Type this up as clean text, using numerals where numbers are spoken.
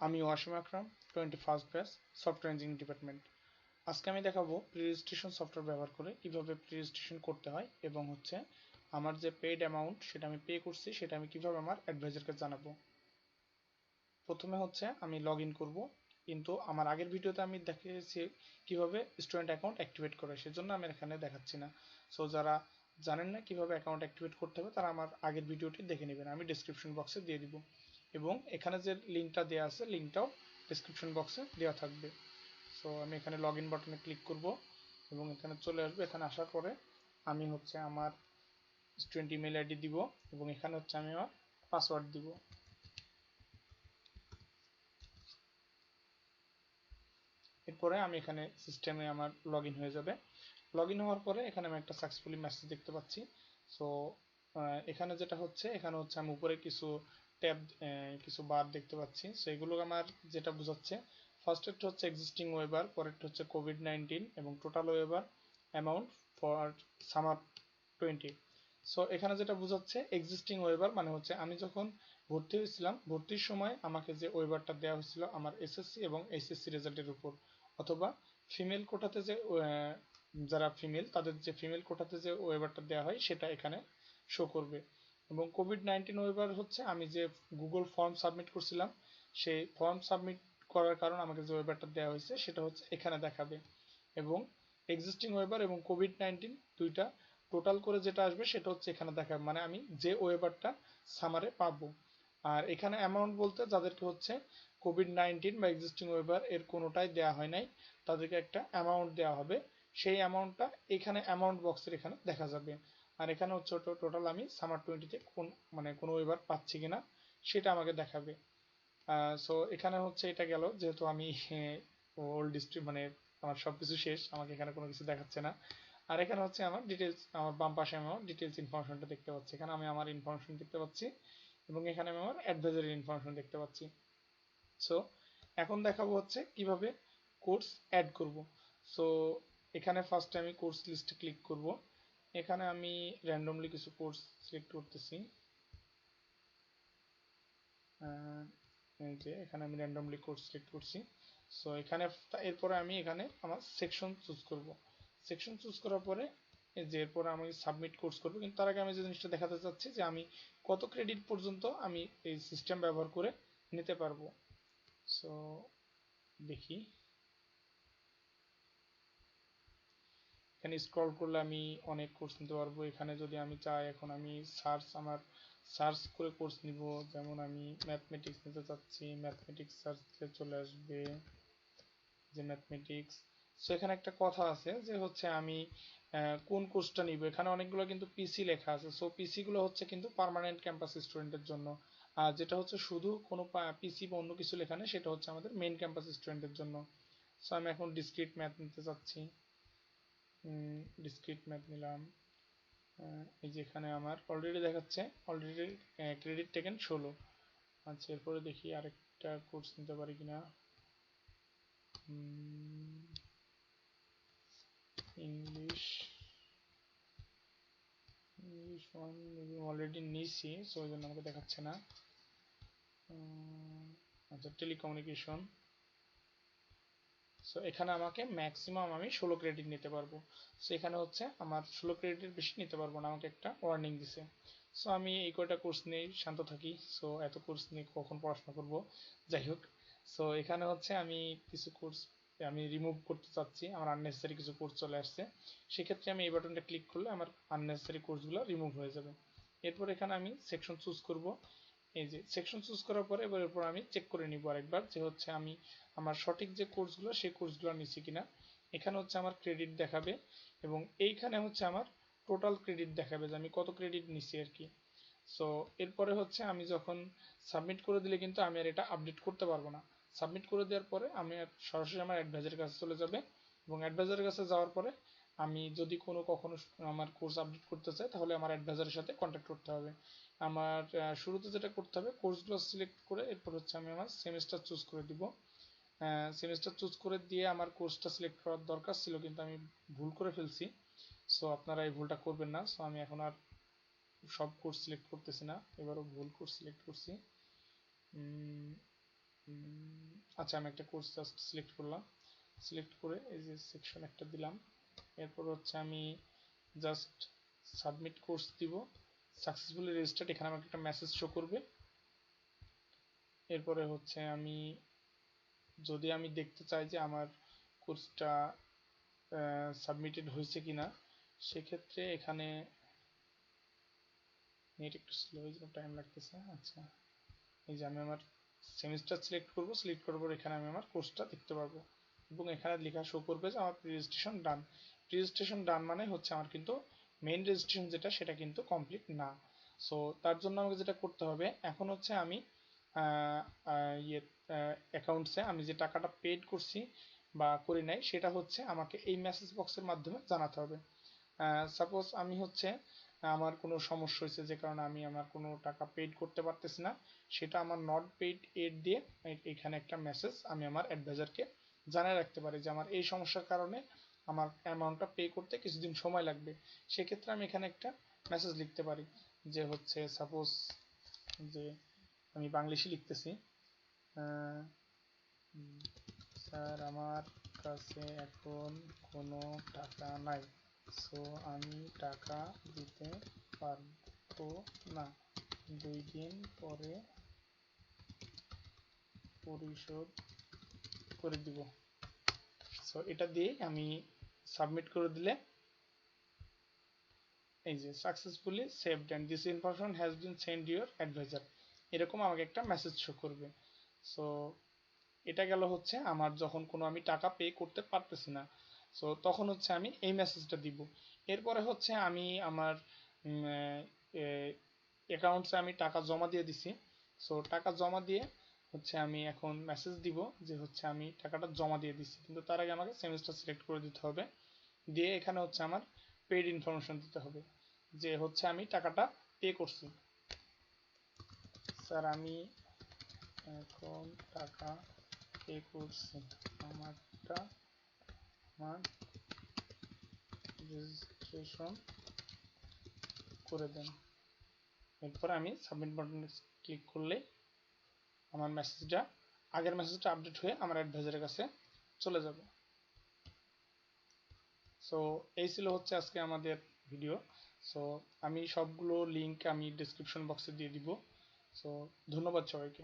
আমি ওয়াসিম আকরাম 21st batch software engineering department. আজকে আমি দেখাবো প্রি রেজিস্ট্রেশন সফটওয়্যার ব্যবহার করে কিভাবে প্রি রেজিস্ট্রেশন করতে হয় এবং আমার যে পেইড অ্যামাউন্ট সেটা আমি পে করছি সেটা আমি কিভাবে আমার অ্যাডভাইজারকে জানাবো। প্রথমে আমি লগ ইন করবো, কিন্তু আমার আগের ভিডিওতে আমি দেখিয়েছি কিভাবে স্টুডেন্ট অ্যাকাউন্ট অ্যাক্টিভেট করে, সেজন্য আমি এখানে দেখাচ্ছি না। সো যারা জানেন না কিভাবে অ্যাকাউন্ট অ্যাক্টিভেট করতে হবে তারা আমার আগের ভিডিওটি দেখে নেবেন, আমি ডিসক্রিপশন বক্সে দিয়ে দিব এবং এখানে যে লিঙ্কটা দেওয়া আছে লিঙ্কটাও ডিসক্রিপশন বক্সে দেওয়া থাকবে। সো আমি এখানে লগ ইন বাটনে ক্লিক করব এবং এখানে চলে আসবে। এখানে আসার পরে আমি আমার স্টুডেন্ট ইমেল আইডি দিব এবং এখানে আমি আমার পাসওয়ার্ড দিব। এরপরে আমি এখানে সিস্টেমে আমার লগ ইন হয়ে যাবে। লগ ইন হওয়ার পরে এখানে আমি একটা সাকসেসফুলি মেসেজ দেখতে পাচ্ছি। সো এখানে যেটা এখানে আমি উপরে কিছু ট্যাব কিছু বার দেখতে পাচ্ছি। সো এগুলো আমার যেটা বোঝাচ্ছে, ফার্স্ট একটা এক্সিস্টিং ওয়েবার, পরেরটা কোভিড-19 এবং total weber amount for summer 20। So এখানে যেটা বোঝাচ্ছে এক্সিস্টিং ওয়েবার মানে আমি যখন ভর্তি হয়েছিলাম ভর্তির সময় আমাকে যে ওয়েবারটা দেওয়া হয়েছিল আমার এসএসসি এবং এইচএসসি রেজাল্টের উপর, অথবা ফিমেল কোটাতে যে যারা ফিমেল তাদের যে ফিমেল কোটাতে যে ওয়েবারটা দেওয়া হয় সেটা এখানে শো করবে। এবং কোভিড-19 ওয়েবার আমি যে গুগল ফর্ম সাবমিট করছিলাম সেই ফর্ম সাবমিট করার কারণে আমাকে যে ওয়েবারটা দেওয়া হয়েছে সেটা এখানে দেখাবে। এবং এক্সিস্টিং ওয়েবার এবং কোভিড-19 দুইটা টোটাল করে যেটা আসবে সেটা এখানে দেখাবে, মানে আমি যে ওয়েবারটা সামারে পাবো। আর এখানে অ্যামাউন্ট বলতে যাদেরকে কোভিড-19 বা এক্সিস্টিং ওয়েবার এর কোনোটাই দেওয়া হয় নাই তাদেরকে একটা অ্যামাউন্ট দেওয়া হবে, সেই অ্যামাউন্টটা এখানে অ্যামাউন্ট বক্সের এখানে দেখা যাবে। আর এখানে টোটাল আমি সামার 20তে কোন ওয়েবার পাচ্ছি কিনা সেটা আমাকে দেখাবে। সো এখানে এটা গেল, যেহেতু আমি ওল্ড ডিস্ট্রিক্ট মানে আমার সবকিছু শেষ, আমাকে এখানে কোনো কিছু দেখাচ্ছে না। আর এখানে আমার ডিটেলস, আমার বাম পাশে আমি আমার ডিটেলস ইনফরমেশনটা দেখতে পাচ্ছি। এখানে আমি আমার ইনফরমেশন দেখতে পাচ্ছি এবং এখানে আমি আমার অ্যাডভাইজারির ইনফরমেশন দেখতে পাচ্ছি। সো এখন দেখাবো কিভাবে কোর্স অ্যাড করব। সো এখানে ফার্স্টে আমি কোর্স লিস্টে ক্লিক করব। এখানে আমি র্যান্ডমলি কিছু কোর্স সিলেক্ট করতেছি। এই যে এখানে আমি র্যান্ডমলি কোর্স সিলেক্ট করছি। সো এখানে এরপরে আমি এখানে আমার সেকশন চুজ করব। সেকশন চুজ করার পরে এই যে এরপরে আমি সাবমিট কোর্স করব, কিন্তু তার আগে আমি যে জিনিসটা দেখাতে চাচ্ছি যে আমি কত ক্রেডিট পর্যন্ত আমি এই সিস্টেম ব্যবহার করে নিতে পারবো। সো দেখি, এখানে স্ক্রল করলে আমি অনেক কোর্স নিতে পারবো। এখানে যদি আমি চাই এখন আমি সার্চ করে কোর্স নিব, যেমন আমি ম্যাথমেটিক্স নিতে চাচ্ছি, ম্যাথমেটিক্স সার্চ দিলে চলে আসবে যে ম্যাথমেটিক্স। সো এখানে একটা কথা আছে যে আমি কোন কোর্সটা নিব। এখানে অনেকগুলো কিন্তু পিসি লেখা আছে। সো পিসি গুলো কিন্তু পার্মানেন্ট ক্যাম্পাস স্টুডেন্টের জন্য, আর যেটা শুধু কোনো পিসি বা অন্য কিছু লেখা নেই সেটা আমাদের মেইন ক্যাম্পাস স্টুডেন্টের জন্য। সো আমি এখন ডিসক্রিট ম্যাথ নিতে চাচ্ছি, ডিসক্রিট ম্যাথ নিলাম। এই যে এখানে আমার অলরেডি দেখাচ্ছে অলরেডি ক্রেডিট টেকেন 16। আচ্ছা, এরপরে দেখি আরেকটা কোর্স নিতে পারি কিনা। ইংলিশ ওয়ান অলরেডি নিয়েছি, সো ওই জন্য আমাকে দেখাচ্ছে না। আচ্ছা, টেলিকমিউনিকেশন। সো এখানে আমাকে ম্যাক্সিমাম আমি 16 ক্রেডিট নিতে পারবো। সো এখানে আমার 16 ক্রেডিটের বেশি নিতে পারবো না, আমাকে একটা ওয়ার্নিং দিছে। সো আমি এই কয়টা কোর্স নিয়ে শান্ত থাকি। সো এত কোর্স নিয়ে কখন পড়াশোনা করব, যাই হোক। সো এখানে আমি কিছু কোর্স আমি রিমুভ করতে চাচ্ছি, আমার আননেসেসারি কিছু কোর্স চলে আসছে। সেক্ষেত্রে আমি এই বাটনটা ক্লিক করলে আমার আননেসেসারি কোর্সগুলো রিমুভ হয়ে যাবে। এরপর এখানে আমি সেকশন চুজ করব। এই যে সেকশন চুজ করার পরে এরপর আমি চেক করে নিব আরেকবার যে আমি আমার সঠিক যে কোর্সগুলো সেই কোর্সগুলো নিচ্ছি কিনা। এখানে আমার ক্রেডিট দেখাবে এবং এইখানে আমার টোটাল ক্রেডিট দেখাবে যে আমি কত ক্রেডিট নিচ্ছি আর কি। সো এরপরে আমি যখন সাবমিট করে দিলে কিন্তু আমি আর এটা আপডেট করতে পারবো না। সাবমিট করে দেওয়ার পরে আমি সরাসরি আমার অ্যাডভাইজারের কাছে চলে যাবে এবং অ্যাডভাইজারের কাছে যাওয়ার পরে আমি যদি কখনো আমার কোর্স আপডেট করতে চাই তাহলে আমার অ্যাডভাইজারের সাথে কন্ট্যাক্ট করতে হবে। আমার শুরুতে যেটা করতে হবে কোর্সগুলো সিলেক্ট করে এরপর আমি আমার সেমিস্টার চুজ করে দিব। সেমিস্টার চুজ করে দিয়ে আমার কোর্সটা সিলেক্ট করার দরকার ছিল, কিন্তু আমি ভুল করে ফেলছি। সো আপনারা এই ভুলটা করবেন না। সো আমি এখন আর সব কোর্স সিলেক্ট করতেছি না, এবারও ভুল কোর্স সিলেক্ট করছি। আচ্ছা, আমি একটা কোর্স জাস্ট সিলেক্ট করলাম, সিলেক্ট করে এই যে সেকশন একটা দিলাম। এরপর হচ্ছে আমি জাস্ট সাবমিট কোর্স দিব, সাকসেসফুলি রেজিস্টার্ড, এখানে আমাকে একটা মেসেজ শো করবে। এরপরে হচ্ছে আমি যদি আমি দেখতে চাই যে আমার কোর্সটা সাবমিটেড হয়েছে কিনা, সেক্ষেত্রে এখানে নেট একটু স্লো, এই জন্য টাইম লাগতেছে। আচ্ছা, এই যে আমি আমার সেমিস্টার সিলেক্ট করব, সিলেক্ট করার পর এখানে আমি আমার কোর্সটা দেখতে পারবো এবং এখানে লেখা শো করবে যে আমার রেজিস্ট্রেশন ডান। রেজিস্ট্রেশন ডান মানে হচ্ছে আমার কিন্তু মেইন রেজিস্ট্রেশন যেটা সেটা কিন্তু কমপ্লিট না। সো তার জন্য আমাকে যেটা করতে হবে এখন হচ্ছে আমি ইয়ে অ্যাকাউন্টসে আমি যে টাকাটা পেড করছি বা করি নাই সেটা হচ্ছে আমাকে এই মেসেজ বক্সের মাধ্যমে জানাতে হবে। সাপোজ আমি হচ্ছে আমার কোনো সমস্যা হয়েছে যে কারণে আমি আমার কোনো টাকা পেইড করতে পারতেছি না, সেটা আমার নট পেইড এড দিয়ে এখানে একটা মেসেজ আমি আমার অ্যাডভাইজারকে জানিয়ে রাখতে পারি যে আমার এই সমস্যার কারণে আমার অ্যামাউন্টটা পে করতে কিছুদিন সময় লাগবে। সেক্ষেত্রে আমি এখানে একটা মেসেজ লিখতে পারি যে হচ্ছে সাপোজ যে আমি বাংলিশে লিখতেছি, স্যার আমার কাছে এখন কোনো টাকা নাই, সো আমি টাকা দিতে পারবো না, 2 দিন পরে পরিশোধ করে দিব। সো এটা দিয়ে আমি সাবমিট করে দিলে এই যে successfully saved and this information has been send your adviser, এরকম আমাকে একটা মেসেজ শো করবে। সো এটা গেল হচ্ছে আমার যখন কোনো আমি টাকা পে করতে পারতেছি না, সো তখন হচ্ছে আমি এই মেসেজটা দিব। এরপরে হচ্ছে আমি আমার অ্যাকাউন্টসে আমি টাকা জমা দিয়ে দিছি। সো টাকা জমা দিয়ে হচ্ছে আমি এখন মেসেজ দিব যে হচ্ছে আমি টাকাটা জমা দিয়ে দিচ্ছি, কিন্তু তার আগে আমাকে সেমিস্টার সিলেক্ট করে দিতে হবে, দিয়ে এখানে হচ্ছে আমার পেইড ইনফরমেশন দিতে হবে যে হচ্ছে আমি টাকাটা পে করছি। স্যার আমি এখন টাকা পে করছি, আমারটা আমার রেজিস্ট্রেশন করে দেন। এরপর আমি সাবমিট বাটনে ক্লিক করলে আমার মেসেজটা আগের মেসেজটা আপডেট হয়ে আমার অ্যাডভাইজারের কাছে চলে যাবে। সো এই ছিল হচ্ছে আজকে আমাদের ভিডিও। সো আমি সবগুলো লিঙ্ক আমি ডিসক্রিপশন বক্সে দিয়ে দিব। সো ধন্যবাদ সবাইকে।